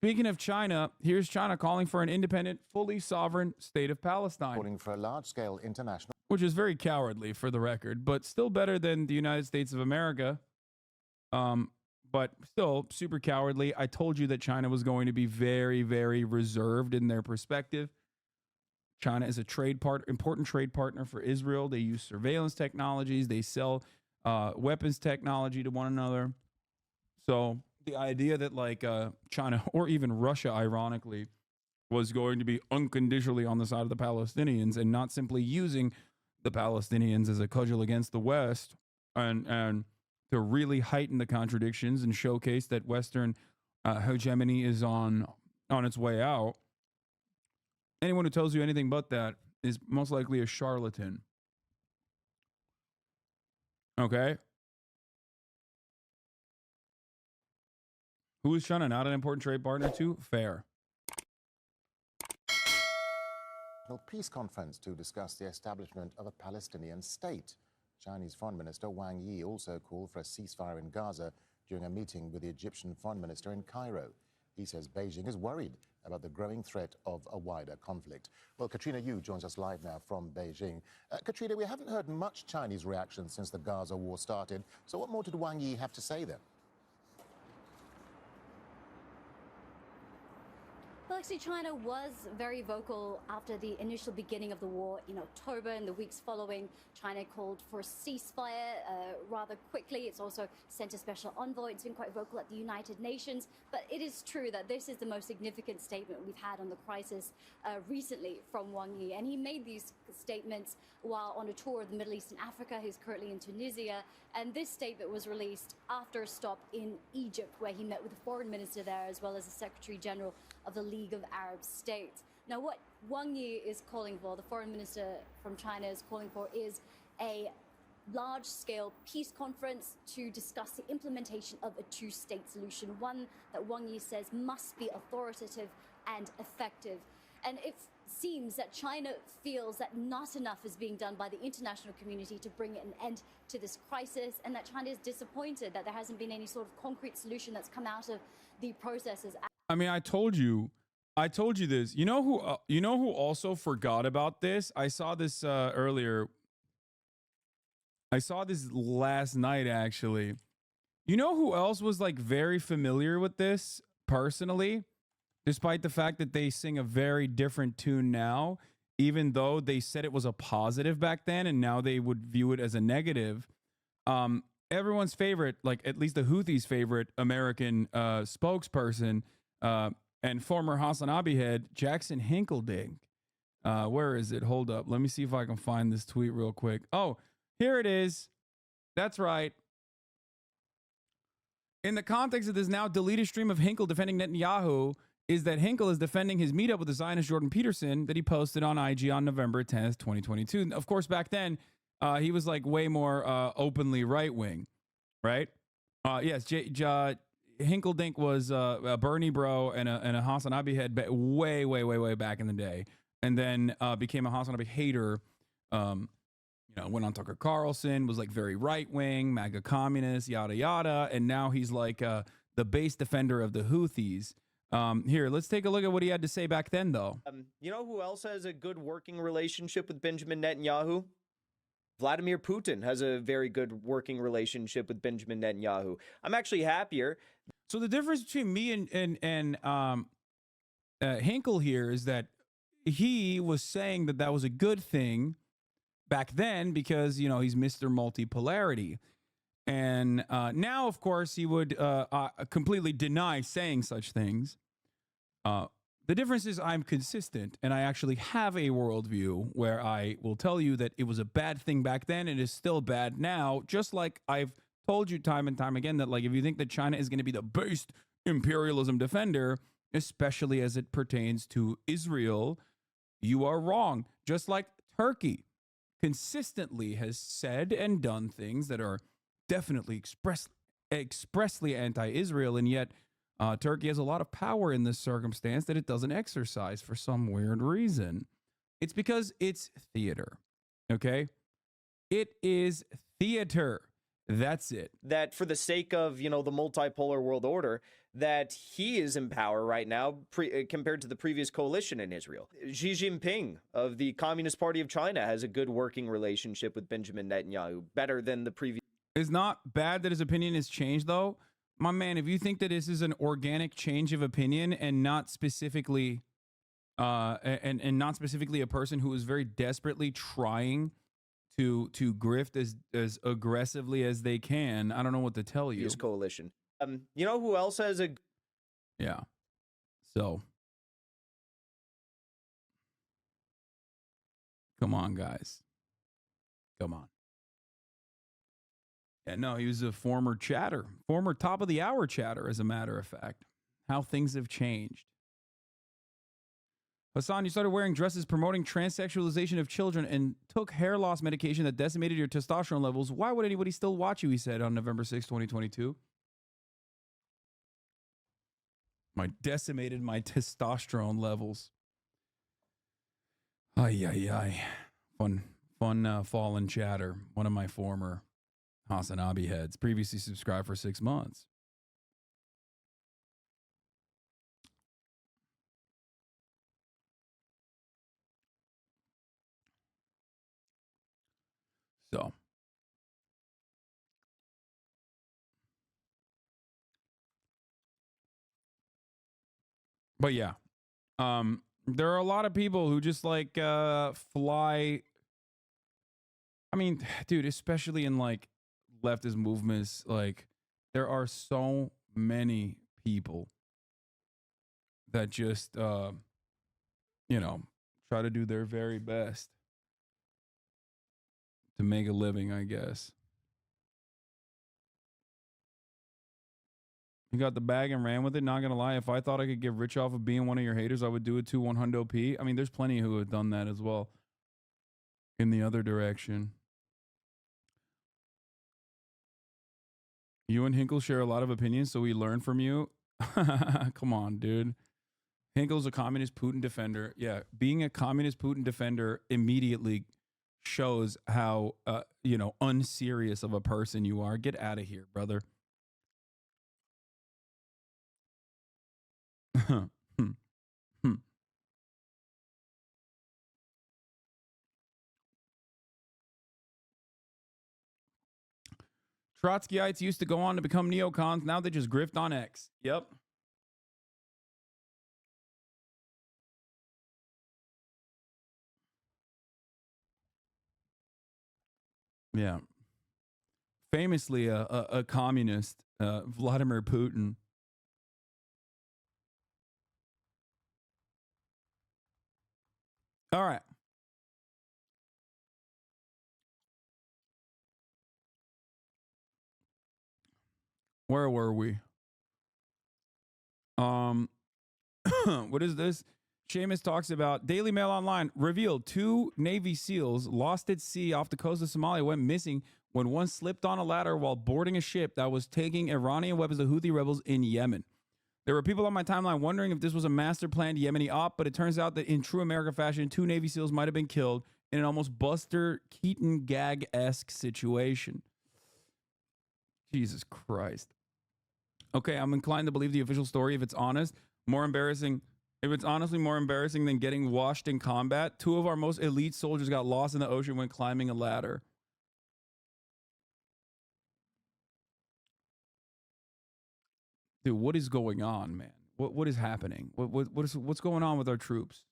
Speaking of China, here's China calling for an independent, fully sovereign state of Palestine. Calling for a large-scale international... Which is very cowardly, for the record, but still better than the United States of America. But still super cowardly. I told you that China was going to be very, very reserved in their perspective. China is a important trade partner for Israel. They use surveillance technologies. They sell weapons technology to one another. So the idea that like China or even Russia, ironically, was going to be unconditionally on the side of the Palestinians and not simply using the Palestinians as a cudgel against the West and to really heighten the contradictions and showcase that Western hegemony is on its way out. Anyone who tells you anything but that is most likely a charlatan. Okay? Who is China not an important trade partner to? Fair. Peace conference to discuss the establishment of a Palestinian state. Chinese Foreign Minister Wang Yi also called for a ceasefire in Gaza during a meeting with the Egyptian Foreign Minister in Cairo. He says Beijing is worried about the growing threat of a wider conflict. Well, Katrina Yu joins us live now from Beijing. Katrina, we haven't heard much Chinese reaction since the Gaza war started. So what more did Wang Yi have to say then? Well, actually, China was very vocal after the initial beginning of the war in October and the weeks following. China called for a ceasefire rather quickly. It's also sent a special envoy. It's been quite vocal at the United Nations. But it is true that this is the most significant statement we've had on the crisis recently from Wang Yi. And he made these statements while on a tour of the Middle East and Africa. He's currently in Tunisia. And this statement was released after a stop in Egypt, where he met with the foreign minister there, as well as the Secretary General of the League of Arab States. Now, what Wang Yi is calling for, the foreign minister from China is calling for, is a large-scale peace conference to discuss the implementation of a two-state solution, one that Wang Yi says must be authoritative and effective. And it seems that China feels that not enough is being done by the international community to bring an end to this crisis, and that China is disappointed that there hasn't been any sort of concrete solution that's come out of the processes. I mean, I told you this. You know who also forgot about this? I saw this earlier. I saw this last night, actually. You know who else was like very familiar with this personally, despite the fact that they sing a very different tune now, even though they said it was a positive back then and now they would view it as a negative. Everyone's favorite, like at least the Houthis' favorite American spokesperson, and former Hasanabi head, Jackson Hinkledink. Where is it? Hold up. Let me see if I can find this tweet real quick. Oh, here it is. That's right. In the context of this now deleted stream of Hinkle defending Netanyahu is that Hinkle is defending his meetup with the Zionist Jordan Peterson that he posted on IG on November 10th, 2022. Of course, back then, he was like way more openly right-wing, right? Yes, Hinkledink was a Bernie bro and a Hasanabi head way back in the day, and then became a Hasanabi hater. Went on Tucker Carlson, was like very right wing, MAGA communist, yada yada, and now he's like the base defender of the Houthis. Here, let's take a look at what he had to say back then, though. You know who else has a good working relationship with Benjamin Netanyahu? Vladimir Putin has a very good working relationship with Benjamin Netanyahu. I'm actually happier. So the difference between me and Hinkle here is that he was saying that that was a good thing back then because, he's Mr. Multipolarity. And now, of course, he would completely deny saying such things. The difference is I'm consistent, and I actually have a worldview where I will tell you that it was a bad thing back then and is still bad now, just like I've told you time and time again that, like, if you think that China is going to be the based imperialism defender, especially as it pertains to Israel, you are wrong. Just like Turkey consistently has said and done things that are definitely expressly anti-Israel, and yet Turkey has a lot of power in this circumstance that it doesn't exercise for some weird reason. It's because it's theater, okay? It is theater. That's it. That for the sake of, the multipolar world order, that he is in power right now compared to the previous coalition in Israel. Xi Jinping of the Communist Party of China has a good working relationship with Benjamin Netanyahu, better than the previous. It's not bad that his opinion has changed, though. My man, if you think that this is an organic change of opinion and not specifically and not specifically a person who is very desperately trying to grift as aggressively as they can, I don't know what to tell you. His coalition. You know who else has a? Yeah. So, come on, guys. Come on. Yeah, no, he was a former chatter, former top of the hour chatter, as a matter of fact. How things have changed. Hasan, you started wearing dresses promoting transsexualization of children and took hair loss medication that decimated your testosterone levels. Why would anybody still watch you, he said on November 6, 2022. Decimated my testosterone levels. Ay, ay, ay. Fun fallen chatter. One of my former Hasanabi heads, previously subscribed for 6 months. So, but yeah, there are a lot of people who just like fly. I mean, dude, especially in like leftist movements, like there are so many people that just try to do their very best to make a living, I guess. You got the bag and ran with it. Not gonna lie, if I thought I could get rich off of being one of your haters, I would do it too. 100p. I mean, there's plenty who have done that as well. In the other direction, you and Hinkle share a lot of opinions, so we learn from you. Come on, dude. Hinkle's a communist Putin defender. Yeah, being a communist Putin defender immediately shows how unserious of a person you are. Get out of here, brother. Trotskyites used to go on to become neocons. Now they just grift on X. Yep. Yeah. Famously, a communist, Vladimir Putin. All right. Where were we? What is this? Seamus talks about Daily Mail Online revealed 2 Navy SEALs lost at sea off the coast of Somalia, went missing when one slipped on a ladder while boarding a ship that was taking Iranian weapons to Houthi rebels in Yemen. There were people on my timeline wondering if this was a master planned Yemeni op, but it turns out that in true America fashion, 2 Navy SEAls might have been killed in an almost Buster Keaton gag-esque situation. Jesus Christ. Okay, I'm inclined to believe the official story if it's honest. More embarrassing. If it's honestly more embarrassing than getting washed in combat, 2 of our most elite soldiers got lost in the ocean when climbing a ladder. Dude, what is going on, man? What is happening? What's going on with our troops?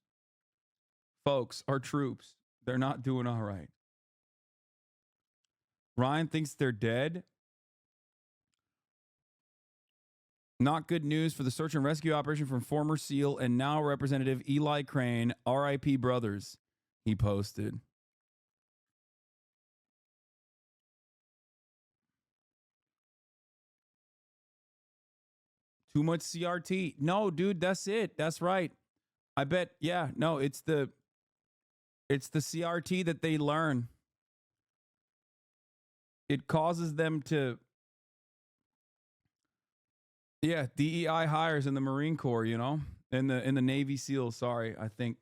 Folks, our troops, they're not doing all right. Ryan thinks they're dead. Not good news for the search and rescue operation from former SEAL and now Representative Eli Crane, RIP brothers, he posted. Too much CRT. No, dude, that's it. That's right. I bet, yeah, no, it's the CRT that they learn. It causes them to, yeah, DEI hires in the Marine Corps, in the Navy SEALs. Sorry, I think.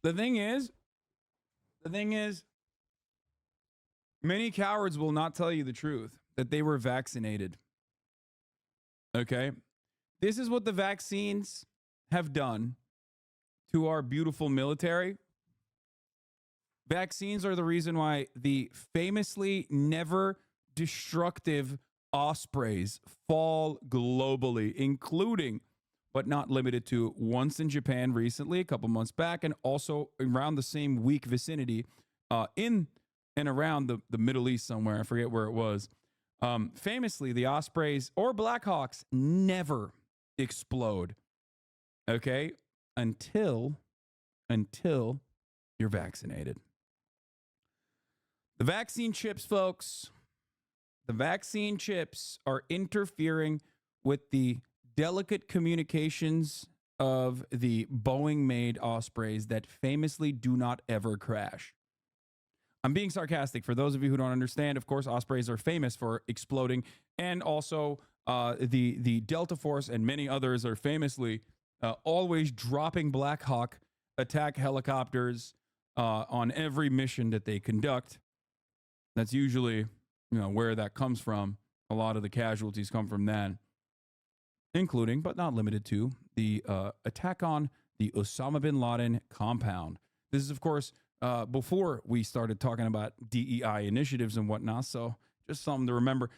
The thing is, many cowards will not tell you the truth that they were vaccinated. Okay? This is what the vaccines have done to our beautiful military. Vaccines are the reason why the famously never destructive ospreys fall globally, including, but not limited to, once in Japan recently, a couple months back, and also around the same week vicinity in and around the Middle East somewhere. I forget where it was. Famously, the ospreys or Blackhawks never explode, okay, until you're vaccinated. The vaccine chips, folks, the vaccine chips are interfering with the delicate communications of the Boeing-made Ospreys that famously do not ever crash. I'm being sarcastic. For those of you who don't understand, of course, Ospreys are famous for exploding, and also the Delta Force and many others are famously always dropping Black Hawk attack helicopters on every mission that they conduct. That's usually, where that comes from. A lot of the casualties come from that, including, but not limited to, the attack on the Osama bin Laden compound. This is, of course, before we started talking about DEI initiatives and whatnot, so just something to remember.